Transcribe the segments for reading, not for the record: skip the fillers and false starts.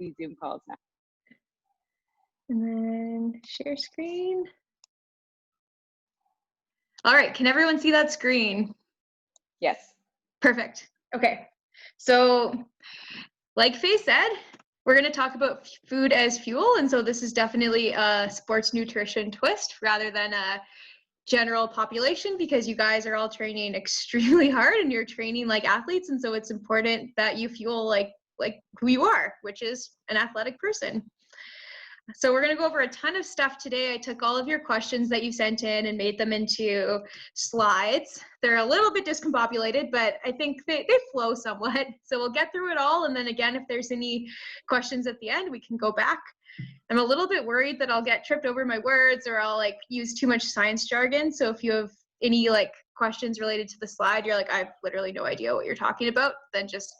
these Zoom calls now. And then share screen. All right, can everyone see that screen? Yes. Perfect. Okay, so like Faye said, we're going to talk about food as fuel, and so this is definitely a sports nutrition twist rather than a general population, because you guys are all training extremely hard and you're training like athletes, and so it's important that you fuel like who you are, which is an athletic person. So we're going to go over a ton of stuff today. I took all of your questions that you sent in and made them into slides. They're a little bit discombobulated, but I think they flow somewhat. So we'll get through it all. And then again, if there's any questions at the end, we can go back. I'm a little bit worried that I'll get tripped over my words or I'll like use too much science jargon. So if you have any like questions related to the slide, you're like, I have literally no idea what you're talking about, then just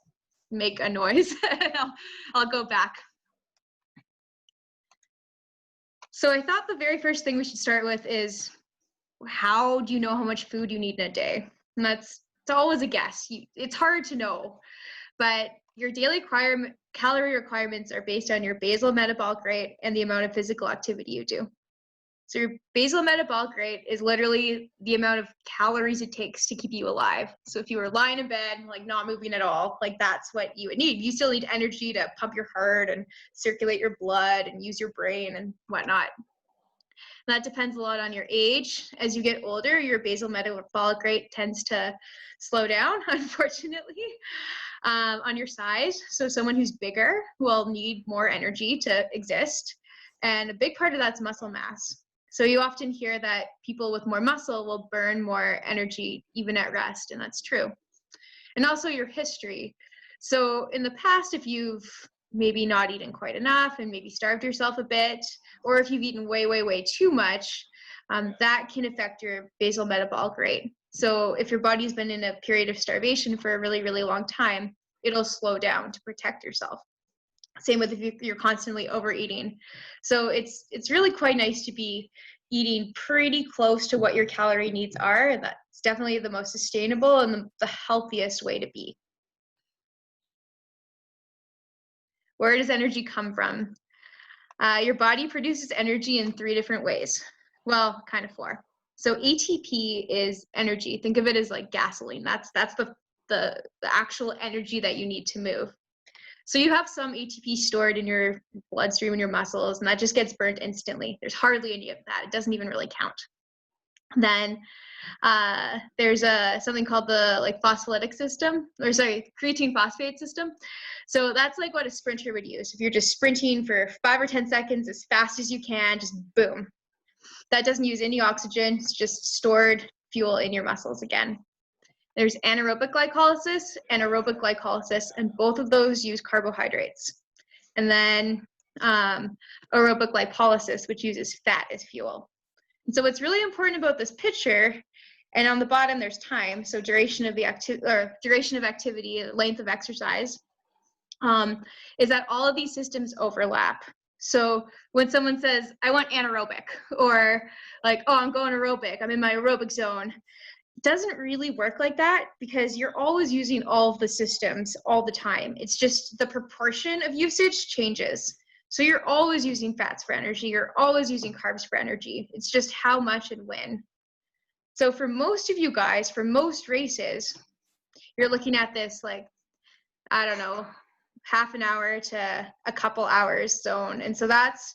make a noise and I'll go back. So I thought the very first thing we should start with is, how do you know how much food you need in a day? And it's always a guess. It's hard to know, but your daily calorie requirements are based on your basal metabolic rate and the amount of physical activity you do. So your basal metabolic rate is literally the amount of calories it takes to keep you alive. So if you were lying in bed, like not moving at all, like that's what you would need. You still need energy to pump your heart and circulate your blood and use your brain and whatnot. And that depends a lot on your age. As you get older, your basal metabolic rate tends to slow down, unfortunately, on your size. So someone who's bigger will need more energy to exist. And a big part of that's muscle mass. So you often hear that people with more muscle will burn more energy even at rest, and that's true. And also your history. So in the past, if you've maybe not eaten quite enough and maybe starved yourself a bit, or if you've eaten way, way, way too much, that can affect your basal metabolic rate. So if your body's been in a period of starvation for a really, really long time, it'll slow down to protect yourself. Same with if you're constantly overeating. So it's really quite nice to be eating pretty close to what your calorie needs are. And that's definitely the most sustainable and the healthiest way to be. Where does energy come from? Your body produces energy in 3 different ways. Well, kind of 4. So ATP is energy. Think of it as like gasoline. That's the actual energy that you need to move. So you have some ATP stored in your bloodstream and your muscles, and that just gets burnt instantly. There's hardly any of that. It doesn't even really count. Then there's something called the phospholytic system, or sorry, creatine phosphate system. So that's like what a sprinter would use. If you're just sprinting for 5 or 10 seconds as fast as you can, just boom. That doesn't use any oxygen. It's just stored fuel in your muscles again. There's anaerobic glycolysis and aerobic glycolysis, and both of those use carbohydrates. And then aerobic lipolysis, which uses fat as fuel. And so what's really important about this picture, and on the bottom there's time, so duration of activity, length of exercise, is that all of these systems overlap. So when someone says, I want anaerobic, or like, oh, I'm going aerobic, I'm in my aerobic zone, doesn't really work like that, because you're always using all of the systems all the time. It's just the proportion of usage changes. So you're always using fats for energy. You're always using carbs for energy. It's just how much and when. So for most of you guys, for most races, you're looking at this like, I don't know, half an hour to a couple hours zone. And so that's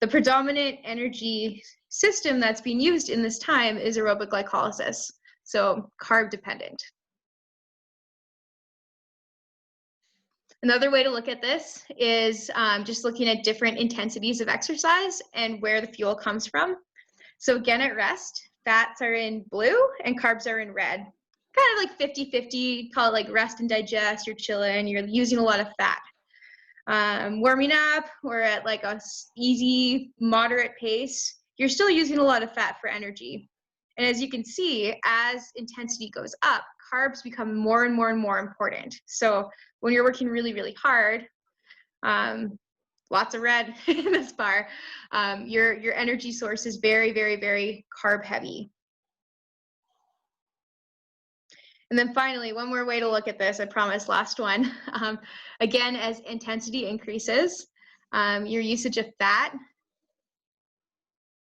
the predominant energy system that's being used in this time is aerobic glycolysis. So carb dependent. Another way to look at this is just looking at different intensities of exercise and where the fuel comes from. So again, at rest, fats are in blue and carbs are in red. Kind of like 50-50, call it like rest and digest, you're chilling, you're using a lot of fat. Warming up, or at like a easy, moderate pace, you're still using a lot of fat for energy. And as you can see, as intensity goes up, carbs become more and more and more important. So when you're working really, really hard, lots of red in this bar, your energy source is very, very, very carb heavy. And then finally, one more way to look at this, I promise, last one. Again, as intensity increases, your usage of fat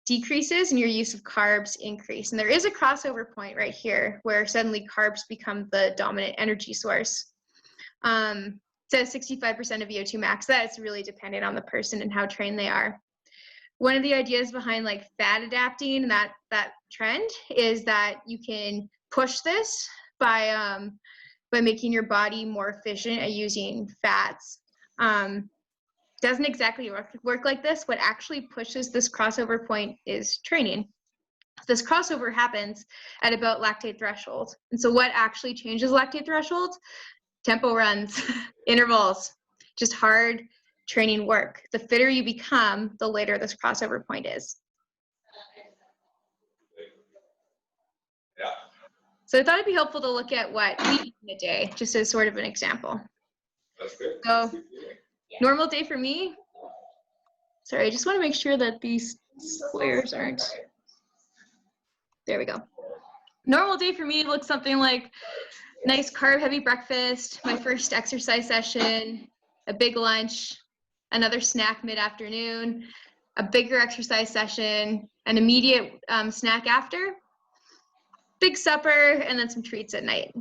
decreases and your use of carbs increase. And there is a crossover point right here where suddenly carbs become the dominant energy source. So 65% of VO2 max, that's really dependent on the person and how trained they are. One of the ideas behind like fat adapting, that trend, is that you can push this by making your body more efficient at using fats. Doesn't exactly work like this. What actually pushes this crossover point is training. This crossover happens at about lactate threshold. And so what actually changes lactate threshold? Tempo runs, intervals, just hard training work. The fitter you become, the later this crossover point is. Yeah. So I thought it'd be helpful to look at what we eat in a day, just as sort of an example. That's good. So normal day for me. Sorry, I just want to make sure that these squares aren't. There we go. Normal day for me looks something like nice carb heavy breakfast, my first exercise session, a big lunch, another snack mid-afternoon, a bigger exercise session, an immediate snack after, big supper, and then some treats at night.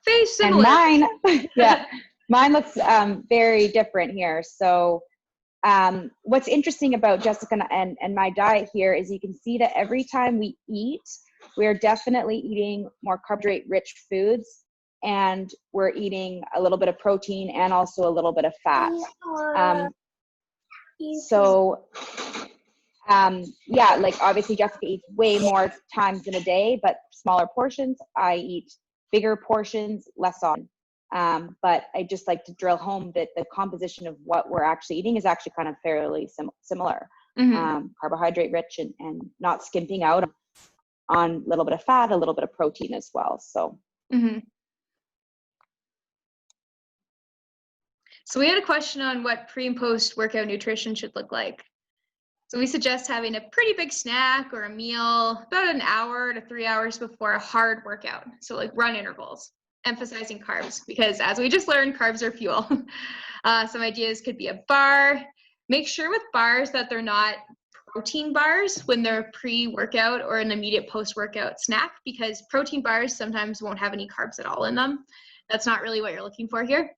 Very similar. And mine, yeah, mine looks very different here. So what's interesting about Jessica and my diet here is you can see that every time we eat, we're definitely eating more carbohydrate-rich foods, and we're eating a little bit of protein and also a little bit of fat. Yeah, like obviously Jessica eats way more times in a day, but smaller portions. I eat bigger portions, less often. But I just like to drill home that the composition of what we're actually eating is actually kind of fairly similar. Mm-hmm. Carbohydrate rich and not skimping out on a little bit of fat, a little bit of protein as well. So. Mm-hmm. So we had a question on what pre and post workout nutrition should look like. So we suggest having a pretty big snack or a meal about an hour to 3 hours before a hard workout. So like run intervals, emphasizing carbs, because as we just learned, carbs are fuel. Some ideas could be a bar. Make sure with bars that they're not protein bars when they're pre-workout or an immediate post-workout snack, because protein bars sometimes won't have any carbs at all in them. That's not really what you're looking for here.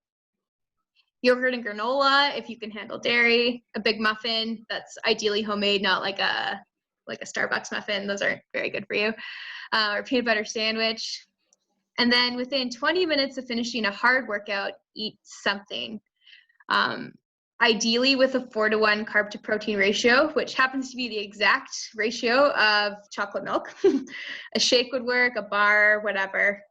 Yogurt and granola, if you can handle dairy. A big muffin that's ideally homemade, not like a Starbucks muffin. Those aren't very good for you. Or peanut butter sandwich. And then within 20 minutes of finishing a hard workout, eat something. Ideally with a 4-to-1 carb to protein ratio, which happens to be the exact ratio of chocolate milk. A shake would work, a bar, whatever.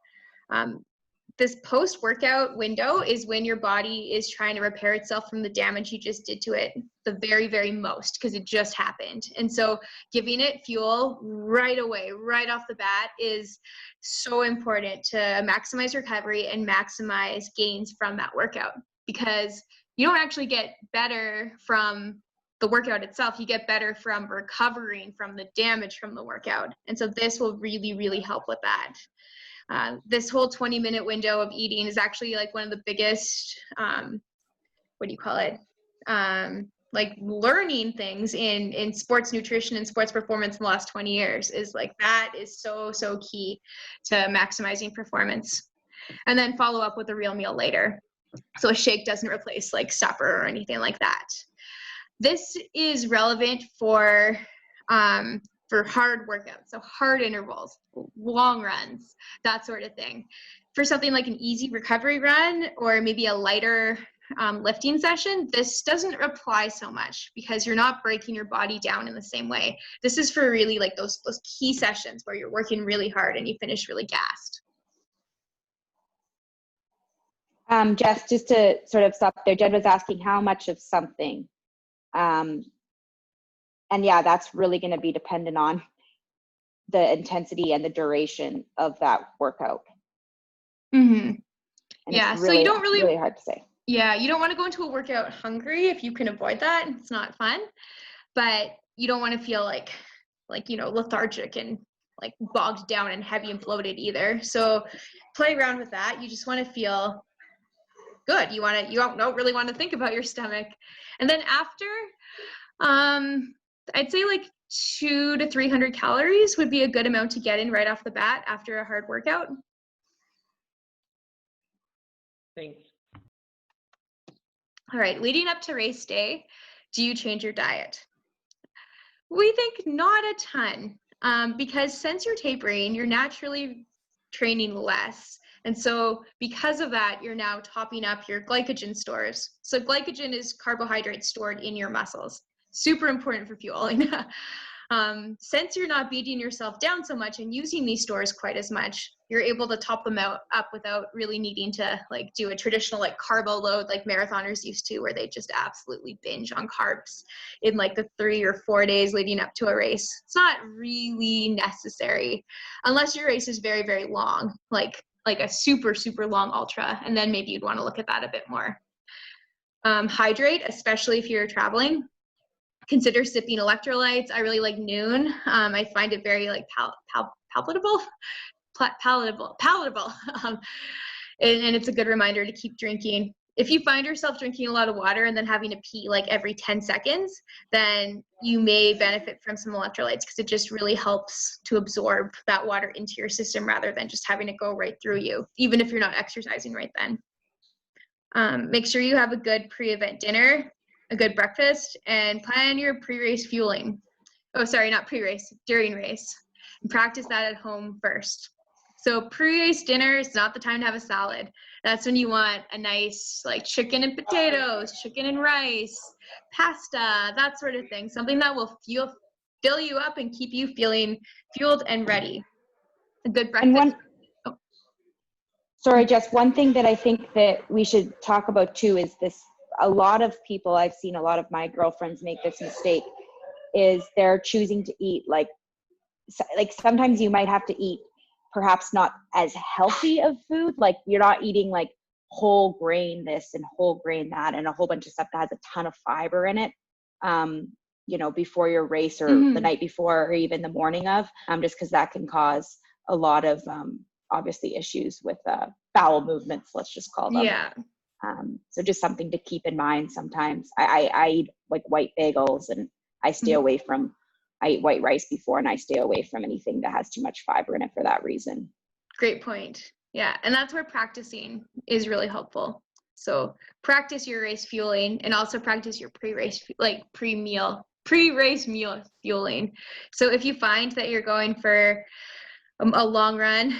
This post-workout window is when your body is trying to repair itself from the damage you just did to it, the very, very most, because it just happened. And so giving it fuel right away, right off the bat, is so important to maximize recovery and maximize gains from that workout, because you don't actually get better from the workout itself. You get better from recovering from the damage from the workout. And so this will really, really help with that. This whole 20-minute window of eating is actually like one of the biggest, like learning things in sports nutrition and sports performance in the last 20 years is like, that is so, so key to maximizing performance. And then follow up with a real meal later. So a shake doesn't replace like supper or anything like that. This is relevant for hard workouts, so hard intervals, long runs, that sort of thing. For something like an easy recovery run or maybe a lighter lifting session, this doesn't apply so much because you're not breaking your body down in the same way. This is for really like those key sessions where you're working really hard and you finish really gassed. Jess, just to sort of stop there, Jed was asking how much of something. And yeah, that's really going to be dependent on the intensity and the duration of that workout. Mm-hmm. And yeah, it's really, so you don't really hard to say. Yeah, you don't want to go into a workout hungry if you can avoid that. It's not fun, but you don't want to feel like lethargic and like bogged down and heavy and bloated either. So play around with that. You just want to feel good. You don't really want to think about your stomach. And then after, I'd say like 200 to 300 calories would be a good amount to get in right off the bat after a hard workout. Thanks. All right, leading up to race day, do you change your diet? We think not a ton, because since you're tapering, you're naturally training less. And so because of that, you're now topping up your glycogen stores. So glycogen is carbohydrates stored in your muscles. Super important for fueling. Since you're not beating yourself down so much and using these stores quite as much, you're able to top them up without really needing to like do a traditional like carbo load like marathoners used to, where they just absolutely binge on carbs in like the 3 or 4 days leading up to a race. It's not really necessary unless your race is very, very long, like a super, super long ultra, and then maybe you'd want to look at that a bit more. Hydrate, especially if you're traveling. Consider sipping electrolytes. I really like Noon. I find it very like palatable. And it's a good reminder to keep drinking. If you find yourself drinking a lot of water and then having to pee like every 10 seconds, then you may benefit from some electrolytes, because it just really helps to absorb that water into your system rather than just having it go right through you, even if you're not exercising right then. Make sure you have a good pre-event dinner, a good breakfast, and plan your pre-race fueling. Oh, sorry, not pre-race, during race. And practice that at home first. So pre-race dinner is not the time to have a salad. That's when you want a nice like chicken and potatoes, chicken and rice, pasta, that sort of thing. Something that will fill you up and keep you feeling fueled and ready. A good breakfast. Sorry, Jess, one thing that I think that we should talk about too is this. A lot of people, I've seen a lot of my girlfriends make this mistake, is they're choosing to eat like sometimes you might have to eat perhaps not as healthy of food. Like you're not eating like whole grain this and whole grain that and a whole bunch of stuff that has a ton of fiber in it, before your race or the night before or even the morning of, just because that can cause a lot of obviously issues with bowel movements, let's just call them. Yeah. So just something to keep in mind sometimes. I eat like white bagels, and I stay away from, I eat white rice before, and I stay away from anything that has too much fiber in it for that reason. Great point. Yeah, and that's where practicing is really helpful. So practice your race fueling, and also practice your pre-race, like pre-race meal fueling. So if you find that you're going for a long run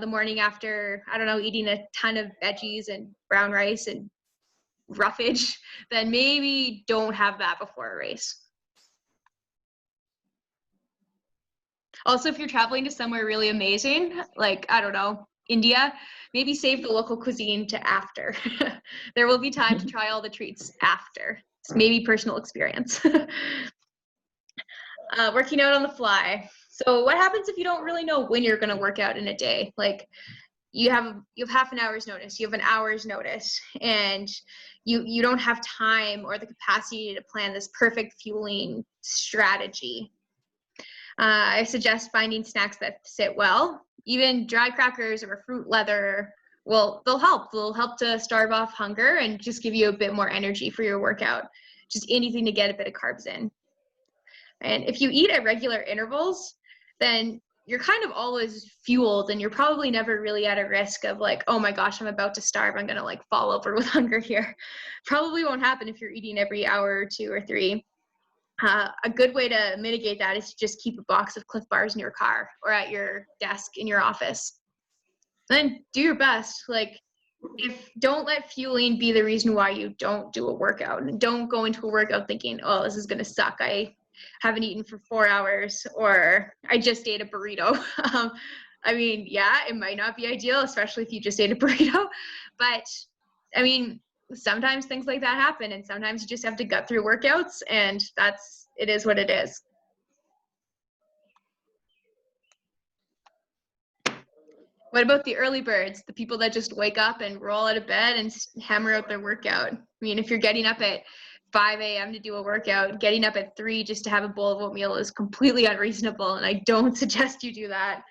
the morning after, I don't know, eating a ton of veggies and brown rice and roughage, then maybe don't have that before a race. Also, if you're traveling to somewhere really amazing, like, I don't know, India, maybe save the local cuisine to after. There will be time to try all the treats after. It's maybe personal experience. Working out on the fly. So what happens if you don't really know when you're going to work out in a day? Like you have half an hour's notice, you have an hour's notice, and you don't have time or the capacity to plan this perfect fueling strategy. I suggest finding snacks that sit well. Even dry crackers or fruit leather they'll help. They'll help to starve off hunger and just give you a bit more energy for your workout. Just anything to get a bit of carbs in. And if you eat at regular intervals, then you're kind of always fueled, and you're probably never really at a risk of like, oh my gosh, I'm about to starve, I'm gonna like fall over with hunger here. Probably won't happen if you're eating every hour or 2 or 3. A good way to mitigate that is to just keep a box of Cliff Bars in your car or at your desk in your office. Then do your best. Like, don't let fueling be the reason why you don't do a workout, and don't go into a workout thinking, oh, this is gonna suck. I haven't eaten for 4 hours, or I just ate a burrito. I mean, yeah, it might not be ideal, especially if you just ate a burrito, but I mean, sometimes things like that happen, and sometimes you just have to gut through workouts, and it is what it is. What about the early birds, the people that just wake up and roll out of bed and hammer out their workout? I mean, if you're getting up at 5 a.m. to do a workout. Getting up at 3 just to have a bowl of oatmeal is completely unreasonable, and I don't suggest you do that.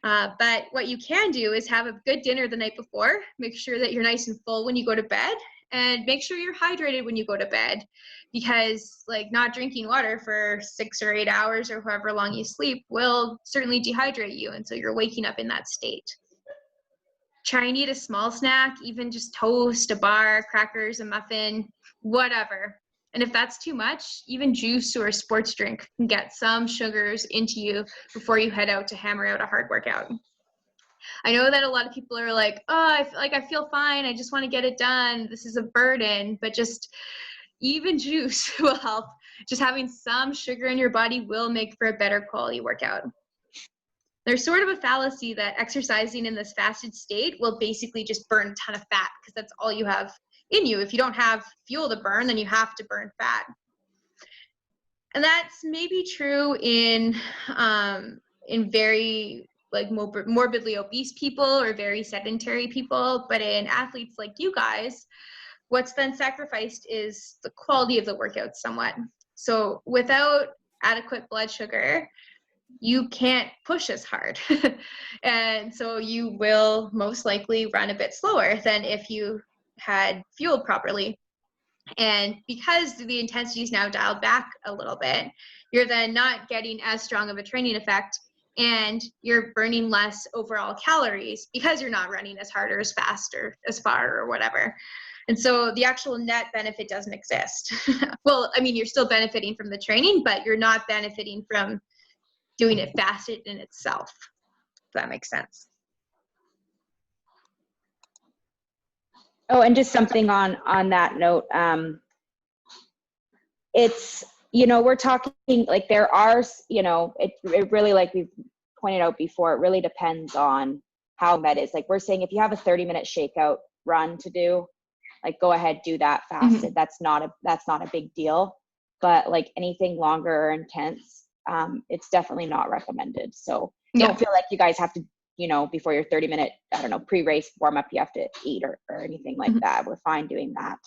But what you can do is have a good dinner the night before. Make sure that you're nice and full when you go to bed, and make sure you're hydrated when you go to bed, because like not drinking water for 6 or 8 hours or however long you sleep will certainly dehydrate you, and so you're waking up in that state. Try and eat a small snack, even just toast, a bar, crackers, a muffin, whatever. And if that's too much, even juice or a sports drink can get some sugars into you before you head out to hammer out a hard workout. I know that a lot of people are like, oh, I feel fine. I just want to get it done. This is a burden, but just even juice will help. Just having some sugar in your body will make for a better quality workout. There's sort of a fallacy that exercising in this fasted state will basically just burn a ton of fat, because that's all you have in you. If you don't have fuel to burn, then you have to burn fat. And that's maybe true in very like morbidly obese people or very sedentary people, but in athletes like you guys, what's then sacrificed is the quality of the workout somewhat. So without adequate blood sugar, you can't push as hard. And so you will most likely run a bit slower than if you had fueled properly. And because the intensity is now dialed back a little bit, you're then not getting as strong of a training effect, and you're burning less overall calories because you're not running as hard or as fast or as far or whatever. And so the actual net benefit doesn't exist. Well, I mean, you're still benefiting from the training, but you're not benefiting from doing it fasted in itself, if that makes sense. Oh, and just something on that note, it's, we're talking like there are, it really, like we've pointed out before, it really depends on how that is. Like we're saying, if you have a 30-minute shakeout run to do, like go ahead, do that fasted. Mm-hmm. That's not a big deal. But like anything longer or intense, it's definitely not recommended. So don't feel like you guys have to, before your 30-minute, pre-race warm up, you have to eat or anything like that. We're fine doing that.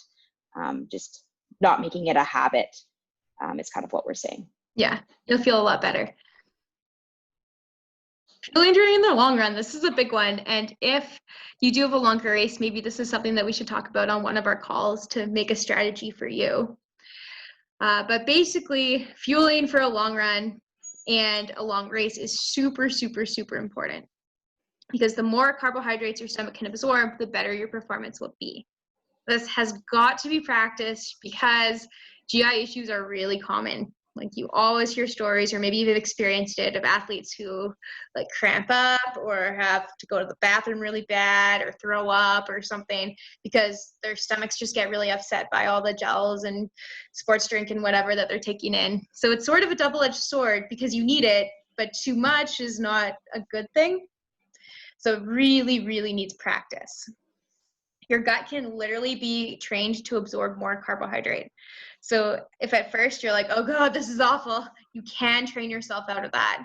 Just not making it a habit is kind of what we're saying. Yeah, you'll feel a lot better. Fueling during the long run, this is a big one. And if you do have a longer race, maybe this is something that we should talk about on one of our calls to make a strategy for you. But basically, fueling for a long run and a long race is super, super, super important, because the more carbohydrates your stomach can absorb, the better your performance will be. This has got to be practiced because GI issues are really common. Like you always hear stories, or maybe you've experienced it, of athletes who like cramp up or have to go to the bathroom really bad or throw up or something because their stomachs just get really upset by all the gels and sports drink and whatever that they're taking in. So it's sort of a double-edged sword, because you need it, but too much is not a good thing. So it really, really needs practice. Your gut can literally be trained to absorb more carbohydrate. So if at first you're like, oh God, this is awful, you can train yourself out of that.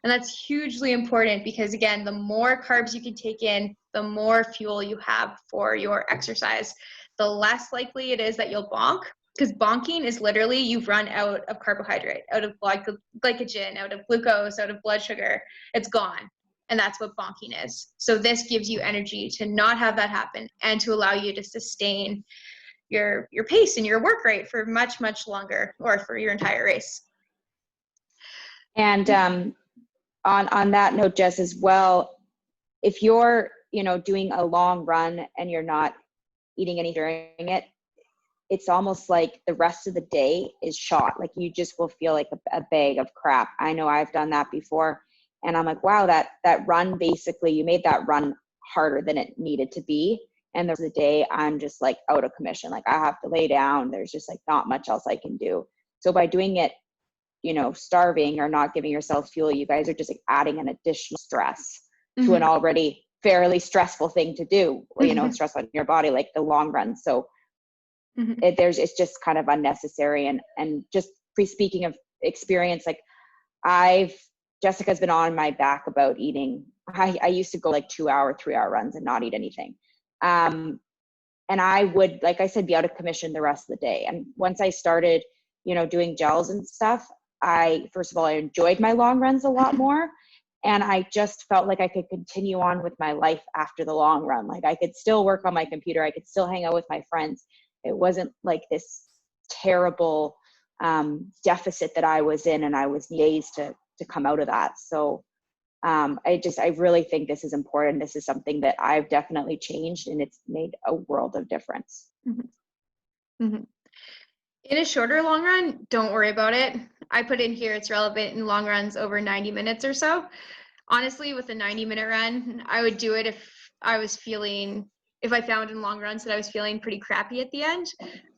And that's hugely important, because again, the more carbs you can take in, the more fuel you have for your exercise, the less likely it is that you'll bonk, because bonking is literally you've run out of carbohydrate, out of glycogen, out of glucose, out of blood sugar. It's gone. And that's what bonking is. So this gives you energy to not have that happen and to allow you to sustain your pace and your work rate for much, much longer, or for your entire race. And on that note, Jess, as well, if you're, doing a long run and you're not eating any during it, it's almost like the rest of the day is shot. Like you just will feel like a bag of crap. I know I've done that before. And I'm like, wow, that run, basically, you made that run harder than it needed to be. And the rest of the day, I'm just like out of commission. Like I have to lay down. There's just like not much else I can do. So by doing it, starving or not giving yourself fuel, you guys are just like adding an additional stress to an already fairly stressful thing to do, stress on your body, like the long run. So it's just kind of unnecessary. And just speaking of experience, like Jessica's been on my back about eating. I used to go like 2 hour, 3 hour runs and not eat anything. and I would, like I said, be out of commission the rest of the day. And once I started, you know, doing gels and stuff, first of all, I enjoyed my long runs a lot more. And I just felt like I could continue on with my life after the long run. Like I could still work on my computer. I could still hang out with my friends. It wasn't like this terrible deficit that I was in, and I was days to come out of that. So I really think this is important. This is something that I've definitely changed, and it's made a world of difference. Mm-hmm. Mm-hmm. In a shorter long run, don't worry about it. I put in here it's relevant in long runs over 90 minutes or so. Honestly, with a 90-minute run, I would do it if I found in long runs that I was feeling pretty crappy at the end,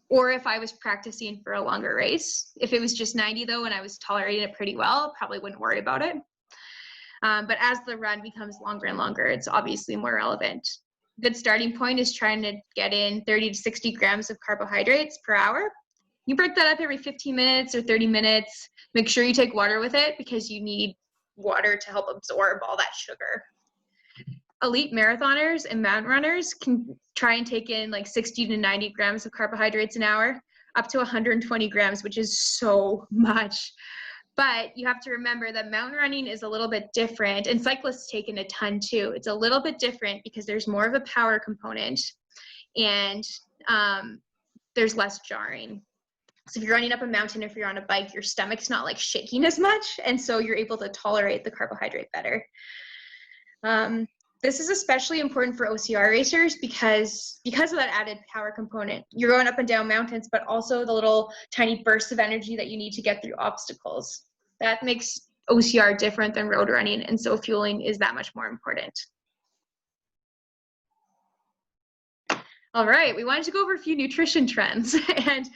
or if I was practicing for a longer race. If it was just 90 though, and I was tolerating it pretty well, probably wouldn't worry about it. But as the run becomes longer and longer, it's obviously more relevant. Good starting point is trying to get in 30 to 60 grams of carbohydrates per hour. You break that up every 15 minutes or 30 minutes. Make sure you take water with it because you need water to help absorb all that sugar. Elite marathoners and mountain runners can try and take in like 60 to 90 grams of carbohydrates an hour, up to 120 grams, which is so much. But you have to remember that mountain running is a little bit different, and cyclists take in a ton too. It's a little bit different because there's more of a power component, and there's less jarring. So if you're running up a mountain, if you're on a bike, your stomach's not like shaking as much, and so you're able to tolerate the carbohydrate better. This is especially important for OCR racers because of that added power component. You're going up and down mountains, but also the little tiny bursts of energy that you need to get through obstacles. That makes OCR different than road running, and so fueling is that much more important. All right, we wanted to go over a few nutrition trends, and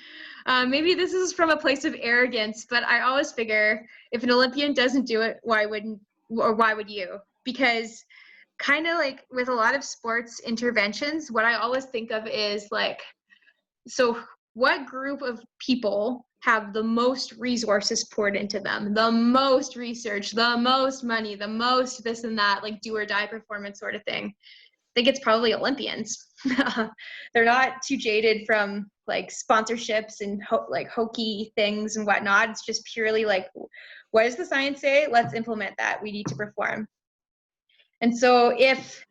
maybe this is from a place of arrogance, but I always figure if an Olympian doesn't do it, why would you? Because kind of like with a lot of sports interventions, what I always think of is like, so what group of people have the most resources poured into them, the most research, the most money, the most this and that, like do or die performance sort of thing? I think it's probably Olympians. They're not too jaded from like sponsorships and like hokey things and whatnot. It's just purely like, what does the science say? Let's implement that. We need to perform. And so if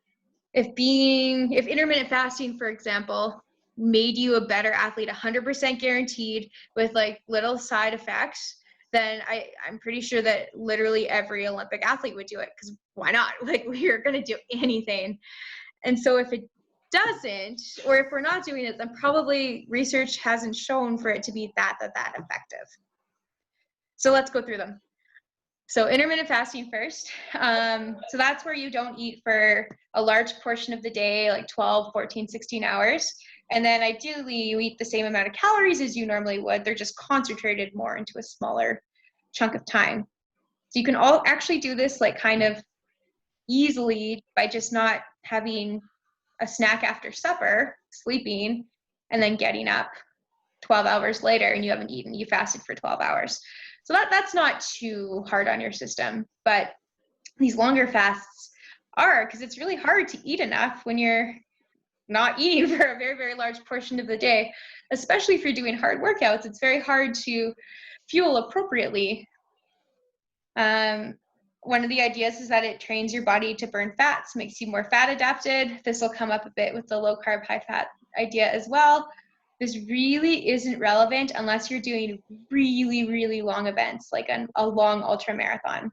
intermittent fasting, for example, made you a better athlete, 100% guaranteed with like little side effects, then I'm pretty sure that literally every Olympic athlete would do it, because why not? Like, we're going to do anything. And so if it doesn't, or if we're not doing it, then probably research hasn't shown for it to be that effective. So let's go through them. So intermittent fasting first. So that's where you don't eat for a large portion of the day, like 12, 14, 16 hours. And then ideally you eat the same amount of calories as you normally would. They're just concentrated more into a smaller chunk of time. So you can all actually do this like kind of easily by just not having a snack after supper, sleeping, and then getting up 12 hours later and you haven't eaten, you fasted for 12 hours. So that's not too hard on your system, but these longer fasts are, because it's really hard to eat enough when you're not eating for a very, very large portion of the day, especially if you're doing hard workouts. It's very hard to fuel appropriately. One of the ideas is that it trains your body to burn fats, makes you more fat adapted. This will come up a bit with the low carb, high fat idea as well. This really isn't relevant unless you're doing really, really long events, like a long ultra marathon.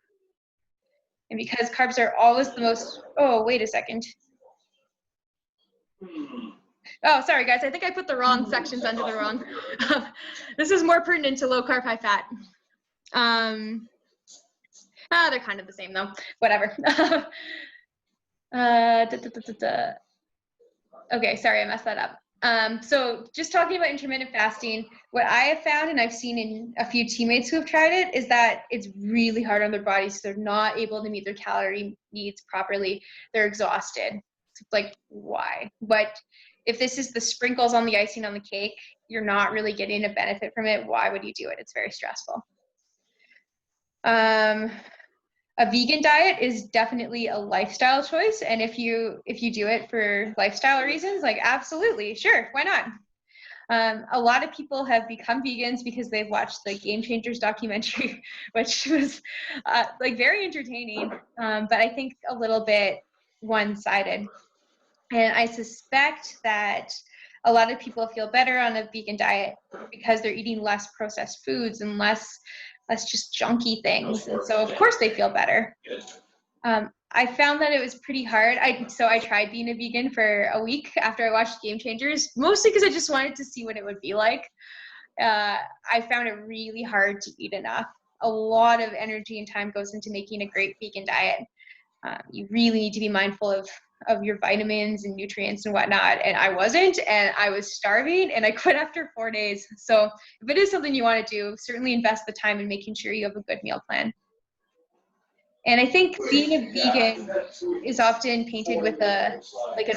And because carbs are always the most, oh, wait a second. Oh, sorry guys, I think I put the wrong sections under the wrong. This is more pertinent to low carb, high fat. They're kind of the same though, whatever. Okay, sorry, I messed that up. So just talking about intermittent fasting, what I have found, and I've seen in a few teammates who have tried it, is that it's really hard on their bodies. So they're not able to meet their calorie needs properly. They're exhausted. It's like, why? But if this is the sprinkles on the icing on the cake, you're not really getting a benefit from it. Why would you do it? It's very stressful. a vegan diet is definitely a lifestyle choice. And if you do it for lifestyle reasons, like absolutely, sure, why not? A lot of people have become vegans because they've watched the Game Changers documentary, which was like very entertaining, but I think a little bit one-sided. And I suspect that a lot of people feel better on a vegan diet because they're eating less processed foods and less just junky things. And so of course they feel better. I found that it was pretty hard. So I tried being a vegan for a week after I watched Game Changers, mostly because I just wanted to see what it would be like. I found it really hard to eat enough. A lot of energy and time goes into making a great vegan diet. You really need to be mindful of your vitamins and nutrients and whatnot. And I wasn't, and I was starving, and I quit after 4 days. So if it is something you want to do, certainly invest the time in making sure you have a good meal plan. And I think being a vegan is often painted with an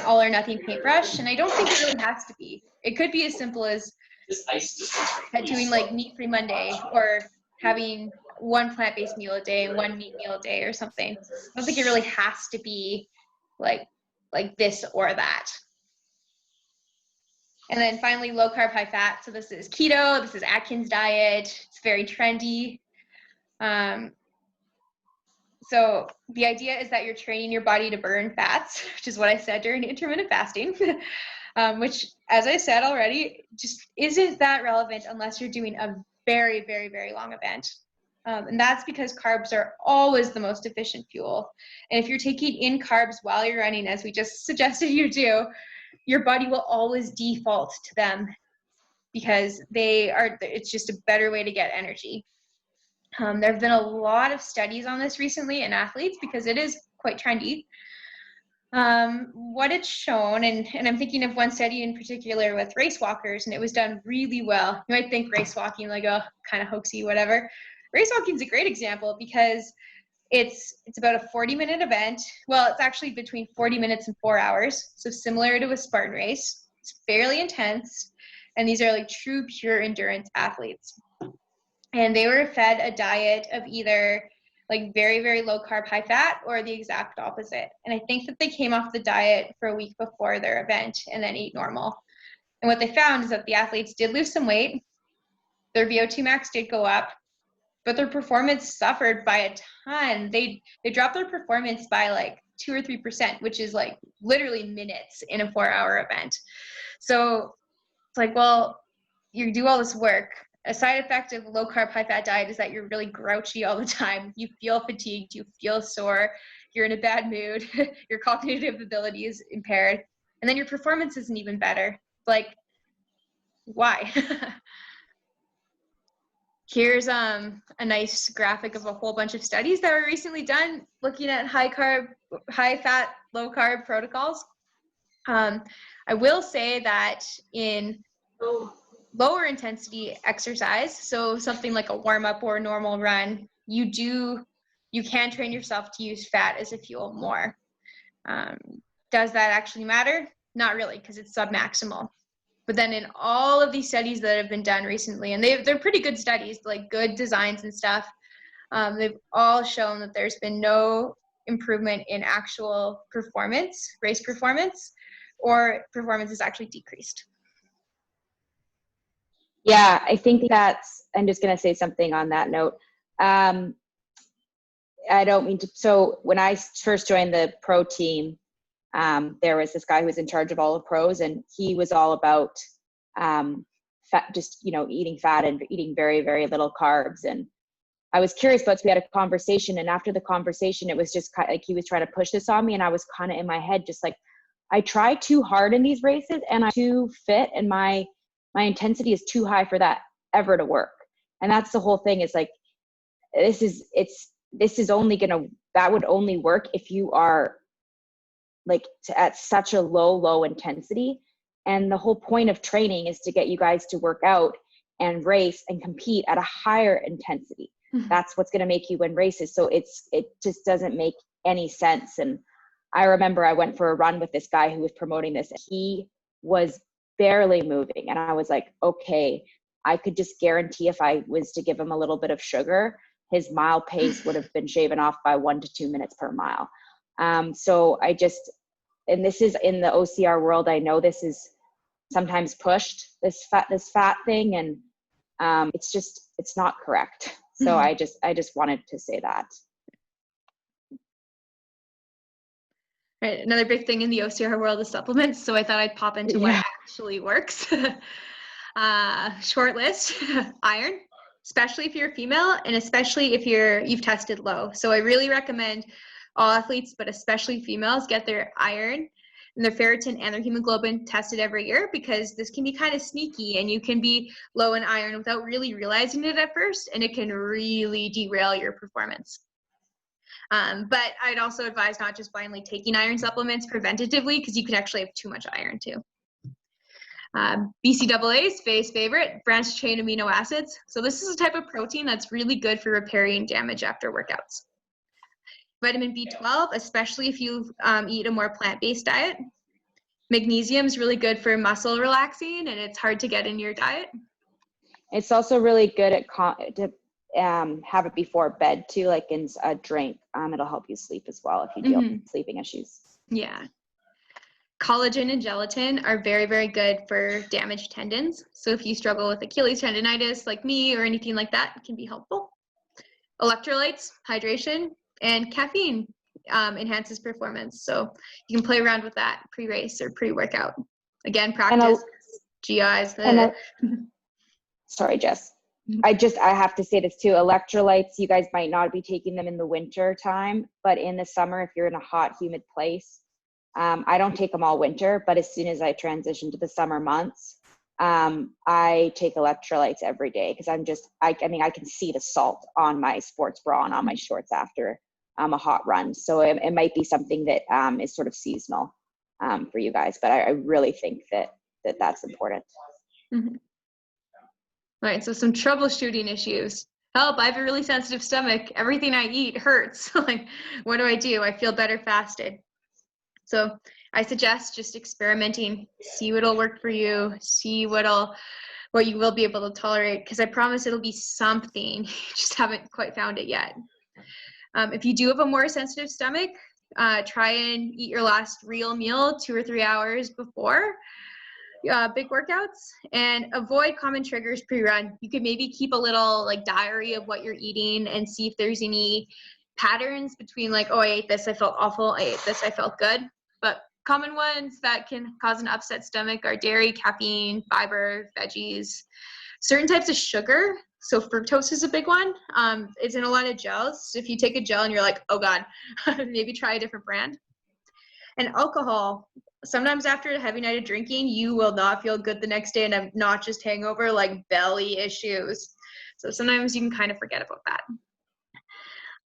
all or nothing paintbrush, and I don't think it really has to be. It could be as simple as doing like meat-free Monday, or having one plant-based meal a day and one meat meal a day or something. I don't think it really has to be like this or that. And then finally, low carb, high fat. So this is keto, this is Atkins diet. It's very trendy. So the idea is that you're training your body to burn fats, which is what I said during intermittent fasting, which, as I said already, just isn't that relevant unless you're doing a very, very, very long event. And that's because carbs are always the most efficient fuel. And if you're taking in carbs while you're running, as we just suggested you do, your body will always default to them because it's just a better way to get energy. There have been a lot of studies on this recently in athletes because it is quite trendy. What it's shown, and I'm thinking of one study in particular with race walkers, and it was done really well. You might think race walking like, oh, kind of hoaxy, whatever. Race walking is a great example because it's about a 40-minute event. Well, it's actually between 40 minutes and 4 hours, so similar to a Spartan race. It's fairly intense, and these are like true pure endurance athletes. And they were fed a diet of either like very, very low carb, high fat, or the exact opposite. And I think that they came off the diet for a week before their event and then ate normal. And what they found is that the athletes did lose some weight. Their VO2 max did go up, but their performance suffered by a ton. They dropped their performance by like 2 or 3%, which is like literally minutes in a 4-hour event. So it's like, well, you do all this work. A side effect of low carb, high fat diet is that you're really grouchy all the time. You feel fatigued, you feel sore, you're in a bad mood, your cognitive ability is impaired, and then your performance isn't even better. Like, why? Here's a nice graphic of a whole bunch of studies that were recently done looking at high carb, high fat, low carb protocols. I will say that in lower intensity exercise, so something like a warm up or a normal run, you can train yourself to use fat as a fuel more. Does that actually matter? Not really, because it's submaximal. But then in all of these studies that have been done recently, and they're pretty good studies, like good designs and stuff, they've all shown that there's been no improvement in actual performance, race performance, or performance is actually decreased. Yeah, I think I'm just going to say something on that note. I don't mean to, so when I first joined the pro team, there was this guy who was in charge of all of pros, and he was all about fat, just, eating fat and eating very, very little carbs. And I was curious about, so we had a conversation, and after the conversation, it was just kind of like he was trying to push this on me, and I was kind of in my head, just like, I try too hard in these races, and I'm too fit, and my intensity is too high for that ever to work. And that's the whole thing, is like, that would only work if you are like at such a low intensity. And the whole point of training is to get you guys to work out and race and compete at a higher intensity. Mm-hmm. That's what's going to make you win races. So it just doesn't make any sense. And I remember I went for a run with this guy who was promoting this. He was barely moving. And I was like, okay, I could just guarantee if I was to give him a little bit of sugar, his mile pace would have been shaven off by 1 to 2 minutes per mile. So and this is in the OCR world, I know this is sometimes pushed, this fat thing, and it's not correct. So I just wanted to say that. Right. Another big thing in the OCR world is supplements. So I thought I'd pop into what actually works. Short list, iron, especially if you're a female and especially if you've tested low. So I really recommend all athletes, but especially females, get their iron and their ferritin and their hemoglobin tested every year, because this can be kind of sneaky and you can be low in iron without really realizing it at first, and it can really derail your performance. But I'd also advise not just blindly taking iron supplements preventatively, because you can actually have too much iron too. BCAAs, Faye's favorite, branched chain amino acids. So this is a type of protein that's really good for repairing damage after workouts. Vitamin B12, especially if you eat a more plant-based diet. Magnesium is really good for muscle relaxing, and it's hard to get in your diet. It's also really good to have it before bed too, like in a drink. It'll help you sleep as well if you deal with sleeping issues. Yeah. Collagen and gelatin are very, very good for damaged tendons. So if you struggle with Achilles tendonitis like me or anything like that, it can be helpful. Electrolytes, hydration, and caffeine enhances performance. So you can play around with that pre-race or pre-workout. Again, practice. GIs. Sorry, Jess. I have to say this too. Electrolytes, you guys might not be taking them in the winter time, but in the summer, if you're in a hot, humid place, I don't take them all winter, but as soon as I transition to the summer months, I take electrolytes every day, because I can see the salt on my sports bra and on my shorts after a hot run. So it might be something that is sort of seasonal for you guys, but I really think that's important. Mm-hmm. All right, so some troubleshooting issues. Help, I have a really sensitive stomach. Everything I eat hurts. Like, what do? I feel better fasted. So I suggest just experimenting, see what'll work for you, see what you will be able to tolerate, because I promise it'll be something. You just haven't quite found it yet. If you do have a more sensitive stomach, try and eat your last real meal 2 or 3 hours before big workouts, and avoid common triggers pre-run. You could maybe keep a little diary of what you're eating and see if there's any patterns between oh, I ate this, I felt awful, I ate this, I felt good. But common ones that can cause an upset stomach are dairy, caffeine, fiber, veggies, certain types of sugar. So fructose is a big one. It's in a lot of gels. So if you take a gel and you're like, oh God, maybe try a different brand. And alcohol. Sometimes after a heavy night of drinking, you will not feel good the next day and have not just hangover, belly issues. So sometimes you can kind of forget about that.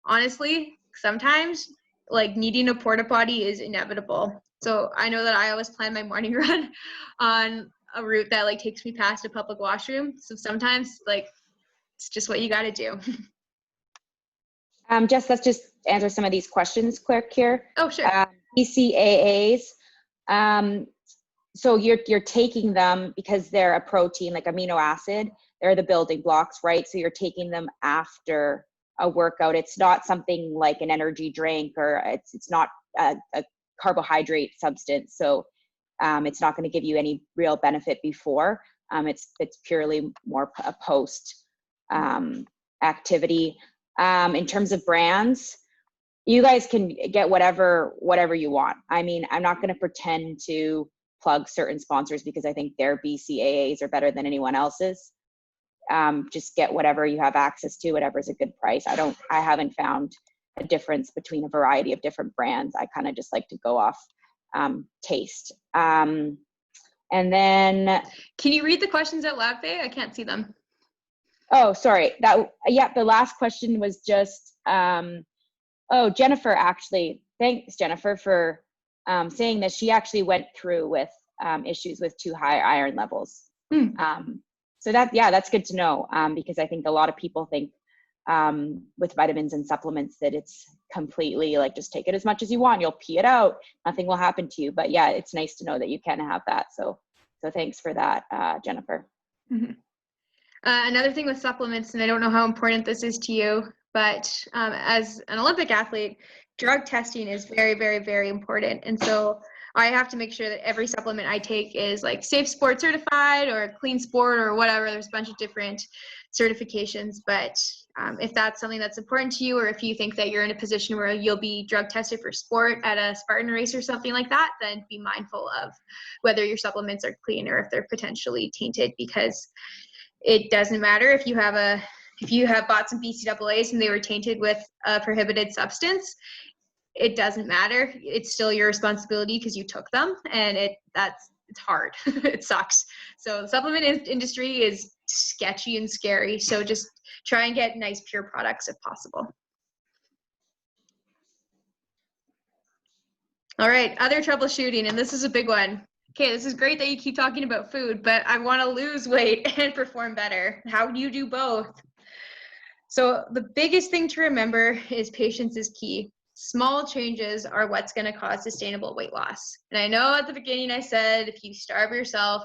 Honestly, sometimes needing a porta potty is inevitable. So I know that I always plan my morning run on a route that takes me past a public washroom. So sometimes it's just what you got to do. Jess, let's just answer some of these questions quick here. Oh, sure. BCAAs. So you're taking them because they're a protein, like amino acid. They're the building blocks, right? So you're taking them after a workout. It's not something like an energy drink, or it's not a carbohydrate substance. So it's not going to give you any real benefit before. It's purely more a post activity. In terms of brands, you guys can get whatever you want. I mean, I'm not going to pretend to plug certain sponsors because I think their BCAAs are better than anyone else's. Just get whatever you have access to, whatever's a good price. I haven't found a difference between a variety of different brands. I kind of just like to go off taste. And then, can you read the questions out loud, Faye? I can't see them. Oh, sorry. The last question was just, Jennifer, actually, thanks Jennifer for saying that she actually went through with issues with too high iron levels. So that's good to know, because I think a lot of people think with vitamins and supplements that it's completely just take it as much as you want, you'll pee it out, nothing will happen to you. But yeah, it's nice to know that you can have that. So thanks for that, Jennifer. Mm-hmm. Another thing with supplements, and I don't know how important this is to you, But as an Olympic athlete, drug testing is very, very, very important. And so I have to make sure that every supplement I take is like Safe Sport certified or Clean Sport or whatever. There's a bunch of different certifications. But if that's something that's important to you, or if you think that you're in a position where you'll be drug tested for sport at a Spartan race or something like that, then be mindful of whether your supplements are clean or if they're potentially tainted, because it doesn't matter if you have bought some BCAAs and they were tainted with a prohibited substance. It doesn't matter. It's still your responsibility because you took them, and it's hard. It sucks. So the supplement industry is sketchy and scary. So just try and get nice, pure products if possible. All right, other troubleshooting, and this is a big one. Okay, this is great that you keep talking about food, but I want to lose weight and perform better. How do you do both? So the biggest thing to remember is patience is key. Small changes are what's going to cause sustainable weight loss. And I know at the beginning I said if you starve yourself,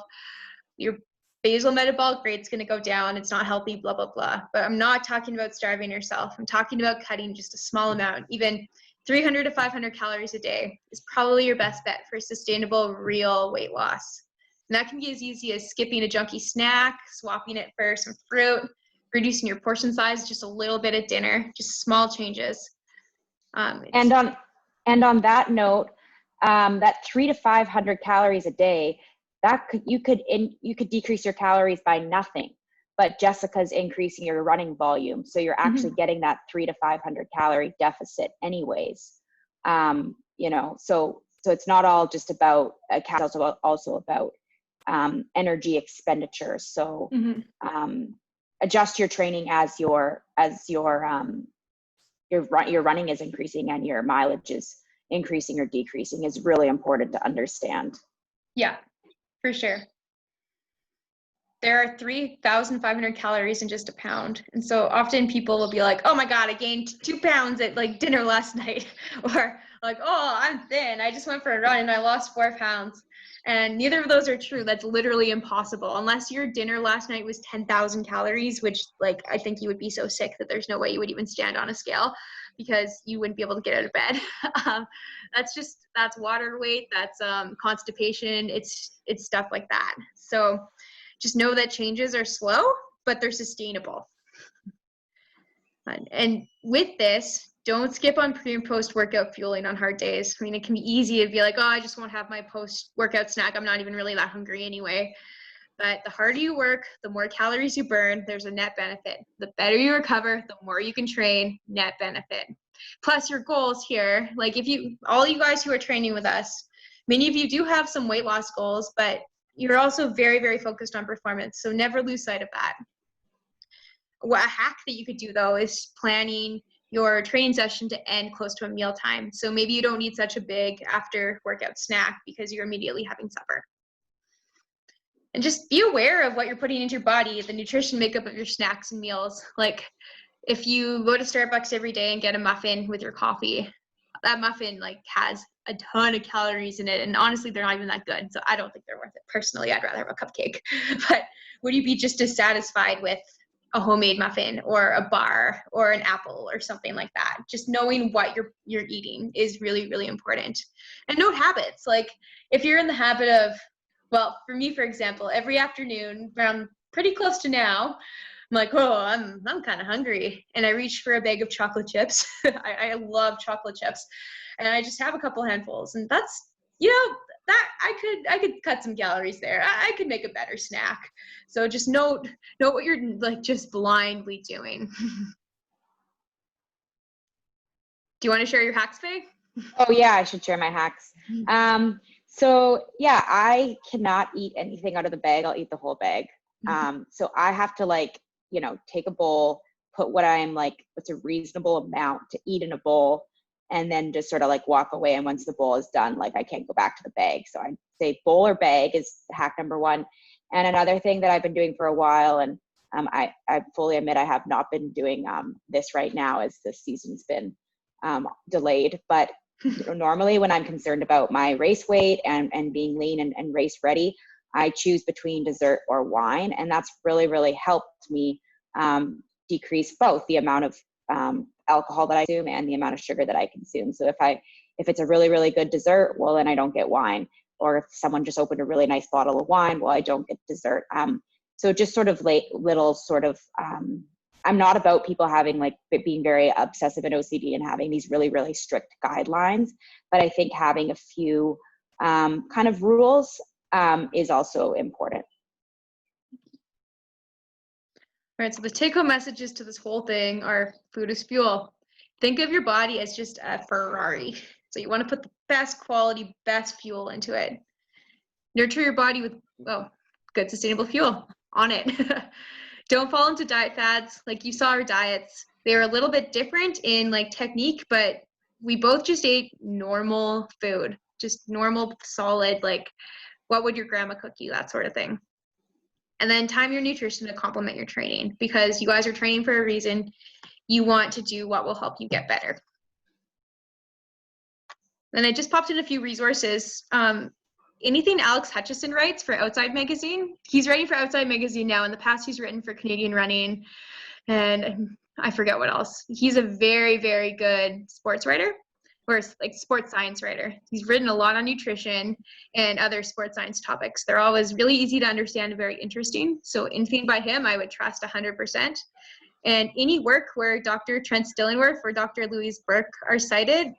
your basal metabolic rate's going to go down. It's not healthy, blah, blah, blah. But I'm not talking about starving yourself. I'm talking about cutting just a small amount. Even 300 to 500 calories a day is probably your best bet for sustainable, real weight loss. And that can be as easy as skipping a junky snack, swapping it for some fruit, reducing your portion size just a little bit at dinner, just small changes. And on that note, that 300 to 500 calories a day, you could decrease your calories by nothing, but Jessica's increasing your running volume, so you're actually getting that 300 to 500 calorie deficit anyways. So it's not all just about calories, also about energy expenditure. So adjust your training as your running is increasing and your mileage is increasing or decreasing is really important to understand. Yeah, for sure. There are 3,500 calories in just a pound. And so often people will be like, oh my God, I gained 2 pounds at like dinner last night. Or like, oh, I'm thin. I just went for a run and I lost 4 pounds. And neither of those are true. That's literally impossible. Unless your dinner last night was 10,000 calories, which like, I think you would be so sick that there's no way you would even stand on a scale because you wouldn't be able to get out of bed. That's water weight. That's constipation. It's stuff like that. So just know that changes are slow, but they're sustainable. And with this, don't skip on pre and post workout fueling on hard days. I mean, it can be easy to be like, oh, I just won't have my post workout snack. I'm not even really that hungry anyway. But the harder you work, the more calories you burn, there's a net benefit. The better you recover, the more you can train, net benefit. Plus your goals here, like all you guys who are training with us, many of you do have some weight loss goals, but you're also very, very focused on performance. So never lose sight of that. A hack that you could do though is planning your training session to end close to a meal time. So maybe you don't need such a big after workout snack because you're immediately having supper. And just be aware of what you're putting into your body, the nutrition makeup of your snacks and meals. Like if you go to Starbucks every day and get a muffin with your coffee, that muffin like has a ton of calories in it. And honestly, they're not even that good. So I don't think they're worth it. Personally, I'd rather have a cupcake. But would you be just as satisfied with a homemade muffin or a bar or an apple or something like that? Just knowing what you're eating is really, really important. And note habits. Like if you're in the habit of, well, for me, for example, every afternoon around pretty close to now, I'm like, oh, I'm kind of hungry. And I reach for a bag of chocolate chips. I love chocolate chips. And I just have a couple handfuls. And that's, that I could cut some calories there. I could make a better snack. So just note what you're like just blindly doing. Do you want to share your hacks, Faye? Oh yeah, I should share my hacks. So yeah, I cannot eat anything out of the bag. I'll eat the whole bag. So I have to take a bowl, put what's a reasonable amount to eat in a bowl, and then just sort of walk away. And once the bowl is done, I can't go back to the bag. So I say bowl or bag is hack number one. And another thing that I've been doing for a while, and I fully admit I have not been doing this right now as this season's been delayed. But normally when I'm concerned about my race weight and being lean and race ready, I choose between dessert or wine. And that's really, really helped me decrease both the amount of alcohol that I consume and the amount of sugar that I consume. So if it's a really, really good dessert, well, then I don't get wine. Or if someone just opened a really nice bottle of wine, well, I don't get dessert. So just sort of little sort of, I'm not about people having like being very obsessive and OCD and having these really, really strict guidelines, but I think having a few kind of rules is also important. All right, so the take-home messages to this whole thing are food is fuel. Think of your body as just a Ferrari. So you want to put the best quality, best fuel into it. Nurture your body with, well, good sustainable fuel on it. Don't fall into diet fads. Like you saw our diets. They were a little bit different in like technique, but we both just ate normal food, just normal, solid, like what would your grandma cook you, that sort of thing. And then time your nutrition to complement your training, because you guys are training for a reason. You want to do what will help you get better. Then I just popped in a few resources. Anything Alex Hutchison writes for Outside Magazine, he's writing for Outside Magazine now. In the past, he's written for Canadian Running, and I forget what else. He's a very, very good sports writer, or like sports science writer. He's written a lot on nutrition and other sports science topics. They're always really easy to understand and very interesting. So anything by him, I would trust 100%. And any work where Dr. Trent Stillingworth or Dr. Louise Burke are cited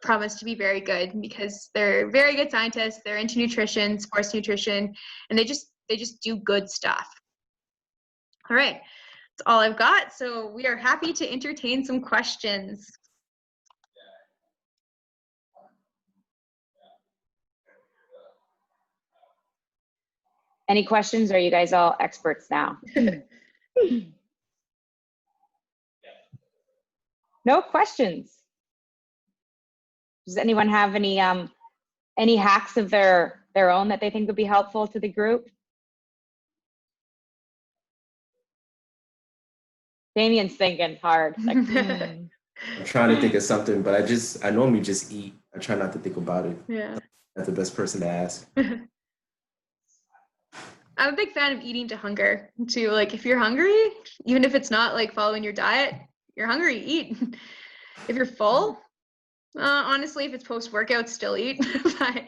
promise to be very good, because they're very good scientists. They're into nutrition, sports nutrition, and they just do good stuff. All right, that's all I've got. So we are happy to entertain some questions. Any questions? Or are you guys all experts now? No questions. Does anyone have any hacks of their own that they think would be helpful to the group? Damien's thinking hard. Like, I'm trying to think of something, but I normally just eat. I try not to think about it. Yeah. That's the best person to ask. I'm a big fan of eating to hunger too. Like if you're hungry, even if it's not like following your diet, you're hungry, eat. If you're full, honestly, if it's post-workout, still eat. But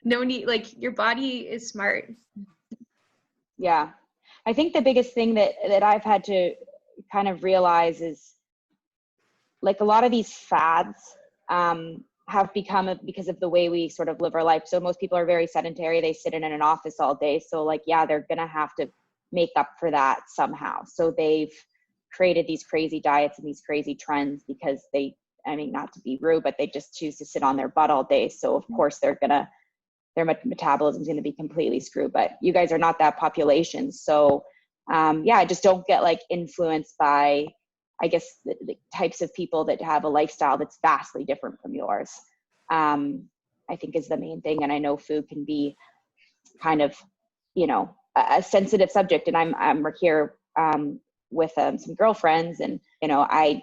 no need, like your body is smart. yeah. I think the biggest thing that I've had to kind of realize is like a lot of these fads have become because of the way we sort of live our life. So most people are very sedentary. They sit in an office all day. So like, yeah, they're going to have to make up for that somehow. So they've created these crazy diets and these crazy trends because I mean, not to be rude, but they just choose to sit on their butt all day. So of course their metabolism is going to be completely screwed, but you guys are not that population. So yeah, I just don't get like influenced by, I guess, the types of people that have a lifestyle that's vastly different from yours, I think is the main thing. And I know food can be kind of, you know, a sensitive subject. And I'm here with some girlfriends, and, you know, I